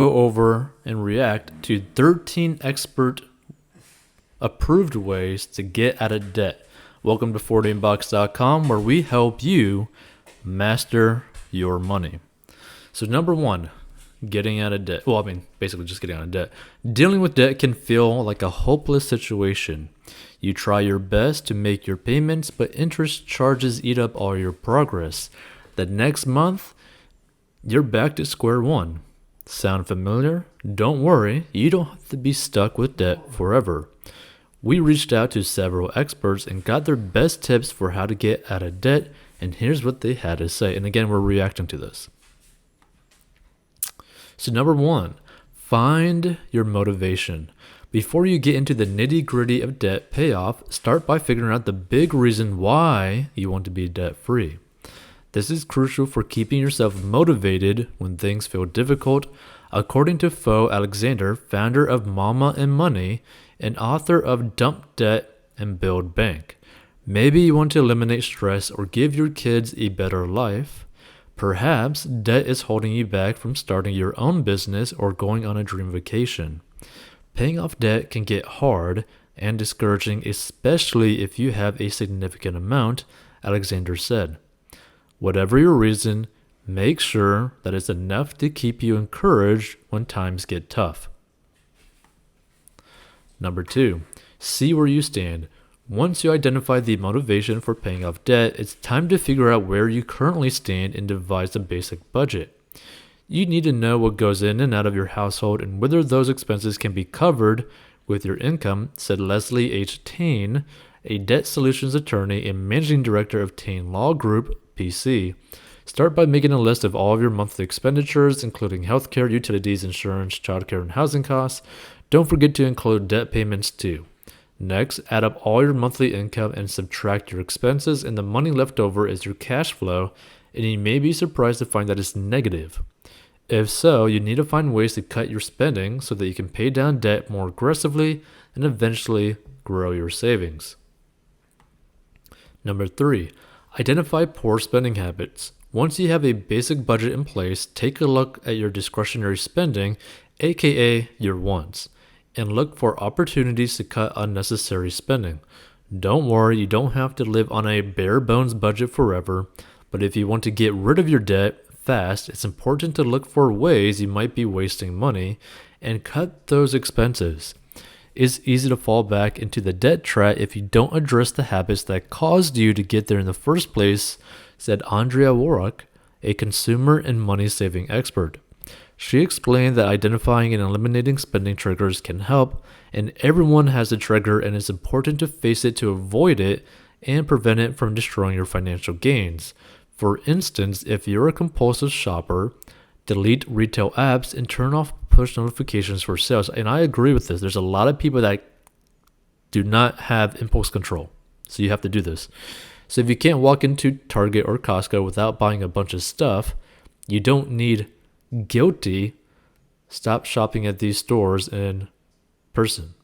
go over and react to 13 expert approved ways to get out of debt. Welcome to 14bucks.com, where we help you master your money. So number one, getting out of debt. Well, basically just getting out of debt. Dealing with debt can feel like a hopeless situation. You try your best to make your payments, but interest charges eat up all your progress. The next month, you're back to square one. Sound familiar? Don't worry, you don't have to be stuck with debt forever. We reached out to several experts and got their best tips for how to get out of debt, and here's what they had to say. And again, we're reacting to this. So number one, find your motivation. Before you get into the nitty-gritty of debt payoff, start by figuring out the big reason why you want to be debt-free. This is crucial for keeping yourself motivated when things feel difficult, according to Fo Alexander, founder of Mama and Money and author of Dump Debt and Build Bank. Maybe you want to eliminate stress or give your kids a better life. Perhaps debt is holding you back from starting your own business or going on a dream vacation. Paying off debt can get hard and discouraging, especially if you have a significant amount, Alexander said. Whatever your reason, make sure that it's enough to keep you encouraged when times get tough. Number two, see where you stand. Once you identify the motivation for paying off debt, it's time to figure out where you currently stand and devise a basic budget. You need to know what goes in and out of your household and whether those expenses can be covered with your income, said Leslie H. Tain, a debt solutions attorney and managing director of Tain Law Group, PC. Start by making a list of all of your monthly expenditures, including healthcare, utilities, insurance, childcare, and housing costs. Don't forget to include debt payments too. Next, add up all your monthly income and subtract your expenses, and the money left over is your cash flow, and you may be surprised to find that it's negative. If so, you need to find ways to cut your spending so that you can pay down debt more aggressively and eventually grow your savings. Number three, identify poor spending habits. Once you have a basic budget in place, take a look at your discretionary spending, aka your wants, and look for opportunities to cut unnecessary spending. Don't worry, you don't have to live on a bare bones budget forever, but if you want to get rid of your debt fast, it's important to look for ways you might be wasting money and cut those expenses. It's easy to fall back into the debt trap if you don't address the habits that caused you to get there in the first place, said Andrea Warwick, a consumer and money-saving expert. She explained that identifying and eliminating spending triggers can help, and everyone has a trigger, and it's important to face it to avoid it and prevent it from destroying your financial gains. For instance, if you're a compulsive shopper, delete retail apps and turn off push notifications for sales. And I agree with this. There's a lot of people that do not have impulse control. So you have to do this. So if you can't walk into Target or Costco without buying a bunch of stuff, you don't need guilty. Stop shopping at these stores in person.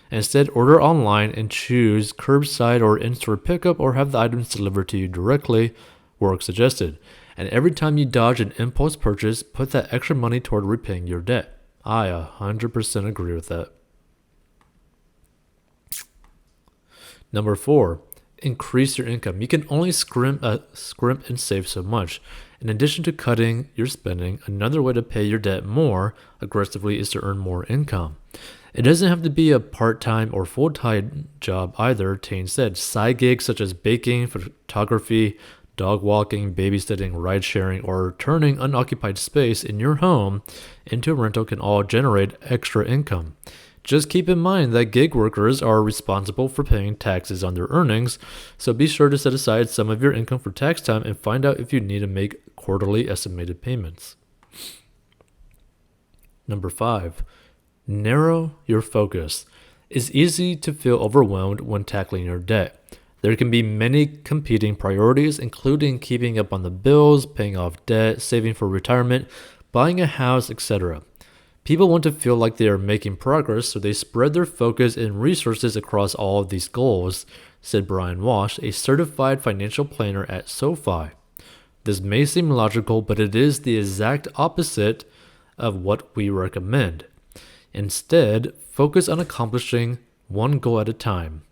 Instead, order online and choose curbside or in-store pickup or have the items delivered to you directly, work suggested. And every time you dodge an impulse purchase, put that extra money toward repaying your debt. I 100% agree with that. Number four, increase your income. You can only scrimp and save so much. In addition to cutting your spending, another way to pay your debt more aggressively is to earn more income. It doesn't have to be a part-time or full-time job either, Tain said. Side gigs such as baking, photography, dog walking, babysitting, ride-sharing, or turning unoccupied space in your home into a rental can all generate extra income. Just keep in mind that gig workers are responsible for paying taxes on their earnings, so be sure to set aside some of your income for tax time and find out if you need to make quarterly estimated payments. Number five, narrow your focus. It's easy to feel overwhelmed when tackling your debt. There can be many competing priorities, including keeping up on the bills, paying off debt, saving for retirement, buying a house, etc. People want to feel like they are making progress, so they spread their focus and resources across all of these goals, said Brian Walsh, a certified financial planner at SoFi. This may seem logical, but it is the exact opposite of what we recommend. Instead, focus on accomplishing one goal at a time.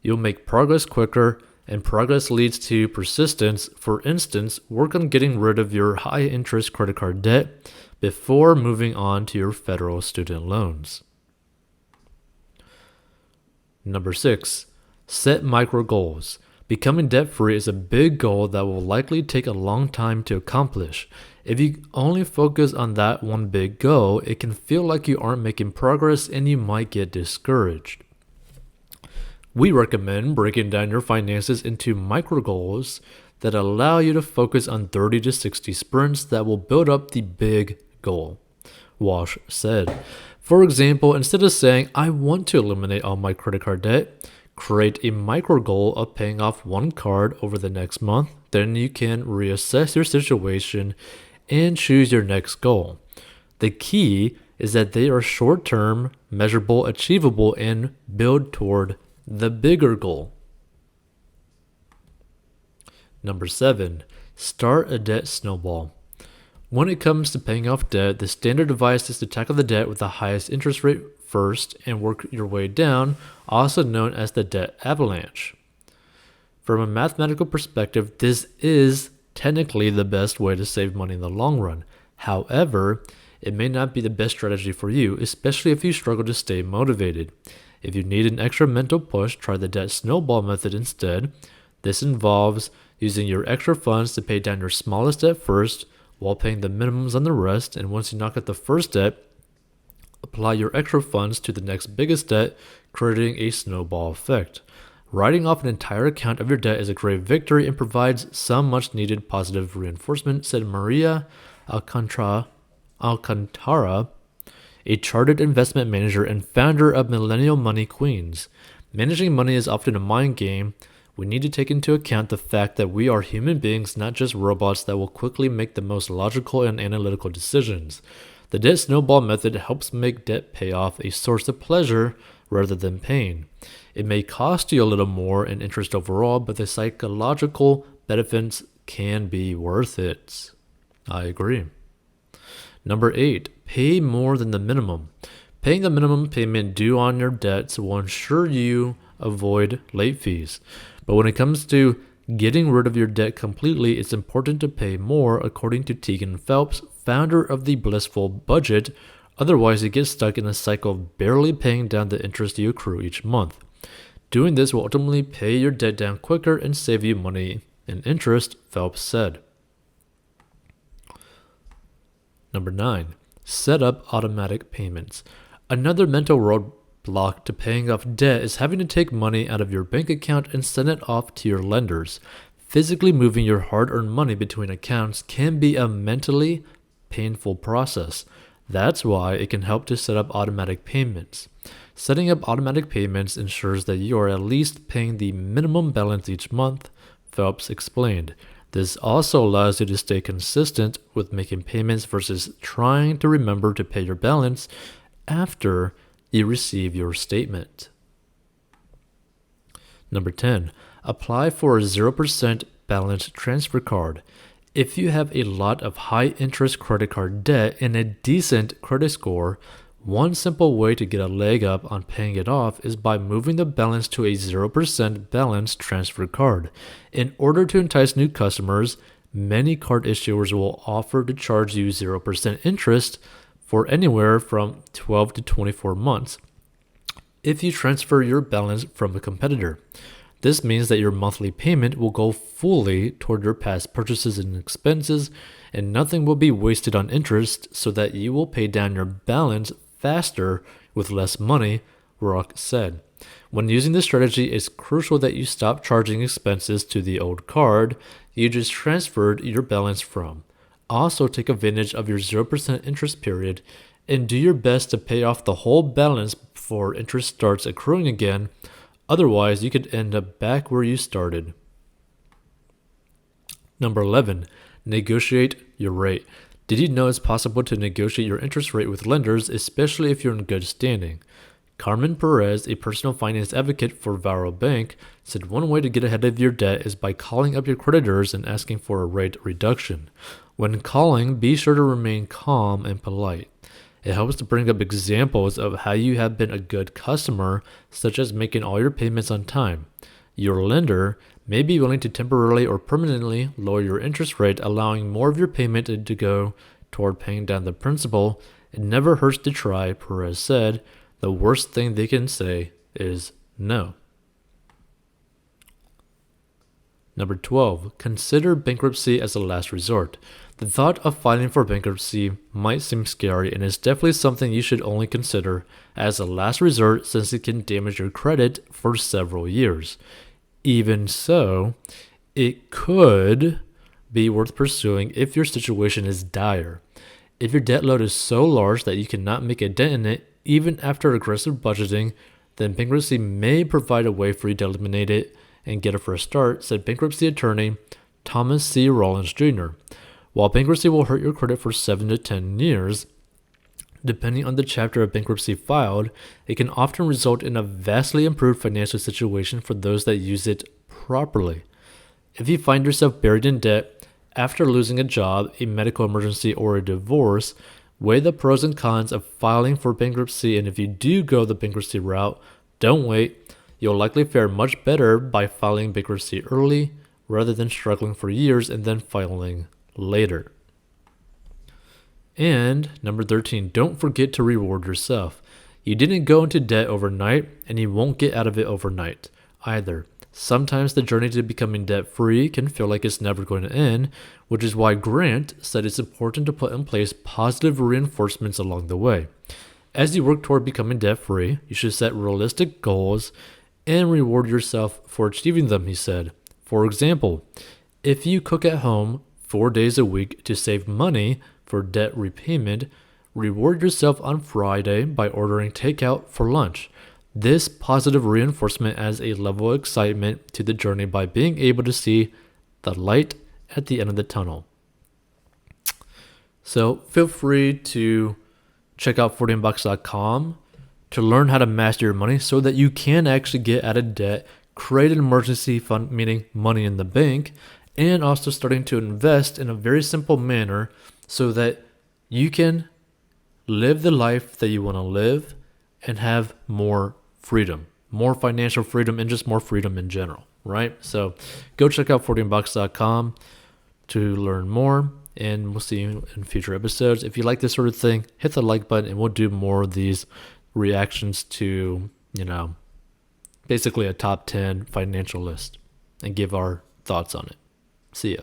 You'll make progress quicker, and progress leads to persistence. For instance, work on getting rid of your high-interest credit card debt before moving on to your federal student loans. Number 6, set micro goals. Becoming debt-free is a big goal that will likely take a long time to accomplish. If you only focus on that one big goal, it can feel like you aren't making progress and you might get discouraged. We recommend breaking down your finances into micro goals that allow you to focus on 30 to 60 sprints that will build up the big goal, Walsh said. For example, instead of saying, I want to eliminate all my credit card debt, create a micro goal of paying off one card over the next month. Then you can reassess your situation and choose your next goal. The key is that they are short-term, measurable, achievable, and build toward the bigger goal. Number 7, start a debt snowball. When it comes to paying off debt, the standard advice is to tackle the debt with the highest interest rate first and work your way down, also known as the debt avalanche. From a mathematical perspective, this is technically the best way to save money in the long run. However, it may not be the best strategy for you, especially if you struggle to stay motivated. If you need an extra mental push, try the debt snowball method instead. This involves using your extra funds to pay down your smallest debt first, while paying the minimums on the rest, and once you knock out the first debt, apply your extra funds to the next biggest debt, creating a snowball effect. Writing off an entire account of your debt is a great victory and provides some much needed positive reinforcement, said Maria Alcantara, a chartered investment manager and founder of Millennial Money Queens. Managing money is often a mind game. We need to take into account the fact that we are human beings, not just robots that will quickly make the most logical and analytical decisions. The debt snowball method helps make debt payoff a source of pleasure rather than pain. It may cost you a little more in interest overall, but the psychological benefits can be worth it. I agree. Number 8, pay more than the minimum. Paying the minimum payment due on your debts will ensure you avoid late fees. But when it comes to getting rid of your debt completely, it's important to pay more, according to Tegan Phelps, founder of the Blissful Budget. Otherwise, you get stuck in a cycle of barely paying down the interest you accrue each month. Doing this will ultimately pay your debt down quicker and save you money in interest, Phelps said. Number 9, set up automatic payments. Another mental roadblock to paying off debt is having to take money out of your bank account and send it off to your lenders. Physically moving your hard-earned money between accounts can be a mentally painful process. That's why it can help to set up automatic payments. Setting up automatic payments ensures that you are at least paying the minimum balance each month, Phelps explained. This also allows you to stay consistent with making payments versus trying to remember to pay your balance after you receive your statement. Number 10, apply for a 0% balance transfer card. If you have a lot of high-interest credit card debt and a decent credit score, one simple way to get a leg up on paying it off is by moving the balance to a 0% balance transfer card. In order to entice new customers, many card issuers will offer to charge you 0% interest for anywhere from 12 to 24 months if you transfer your balance from a competitor. This means that your monthly payment will go fully toward your past purchases and expenses, and nothing will be wasted on interest, so that you will pay down your balance faster with less money, Rock said. When using this strategy, it's crucial that you stop charging expenses to the old card you just transferred your balance from. Also, take advantage of your 0% interest period and do your best to pay off the whole balance before interest starts accruing again. Otherwise, you could end up back where you started. Number 11, negotiate your rate. Did you know it's possible to negotiate your interest rate with lenders, especially if you're in good standing? Carmen Perez, a personal finance advocate for Varo Bank, said one way to get ahead of your debt is by calling up your creditors and asking for a rate reduction. When calling, be sure to remain calm and polite. It helps to bring up examples of how you have been a good customer, such as making all your payments on time. Your lender may be willing to temporarily or permanently lower your interest rate, allowing more of your payment to go toward paying down the principal. It never hurts to try, Perez said. The worst thing they can say is no. Number 12, consider bankruptcy as a last resort. The thought of filing for bankruptcy might seem scary and is definitely something you should only consider as a last resort since it can damage your credit for several years. Even so, it could be worth pursuing if your situation is dire. If your debt load is so large that you cannot make a dent in it, even after aggressive budgeting, then bankruptcy may provide a way for you to eliminate it and get a fresh start, said bankruptcy attorney Thomas C. Rollins Jr. While bankruptcy will hurt your credit for 7 to 10 years, depending on the chapter of bankruptcy filed, it can often result in a vastly improved financial situation for those that use it properly. If you find yourself buried in debt after losing a job, a medical emergency, or a divorce, weigh the pros and cons of filing for bankruptcy, and if you do go the bankruptcy route, don't wait. You'll likely fare much better by filing bankruptcy early rather than struggling for years and then filing later. And number 13, don't forget to reward yourself. You didn't go into debt overnight, and you won't get out of it overnight either. Sometimes the journey to becoming debt-free can feel like it's never going to end, which is why Grant said it's important to put in place positive reinforcements along the way. As you work toward becoming debt-free, you should set realistic goals and reward yourself for achieving them, he said. For example, if you cook at home 4 days a week to save money for debt repayment, reward yourself on Friday by ordering takeout for lunch. This positive reinforcement adds a level of excitement to the journey by being able to see the light at the end of the tunnel. So feel free to check out 14bucks.com to learn how to master your money so that you can actually get out of debt, create an emergency fund, meaning money in the bank, and also starting to invest in a very simple manner so that you can live the life that you want to live and have more freedom, more financial freedom, and just more freedom in general, right? So go check out 14bucks.com to learn more, and we'll see you in future episodes. If you like this sort of thing, hit the like button, and we'll do more of these reactions to, basically a top 10 financial list and give our thoughts on it. See ya.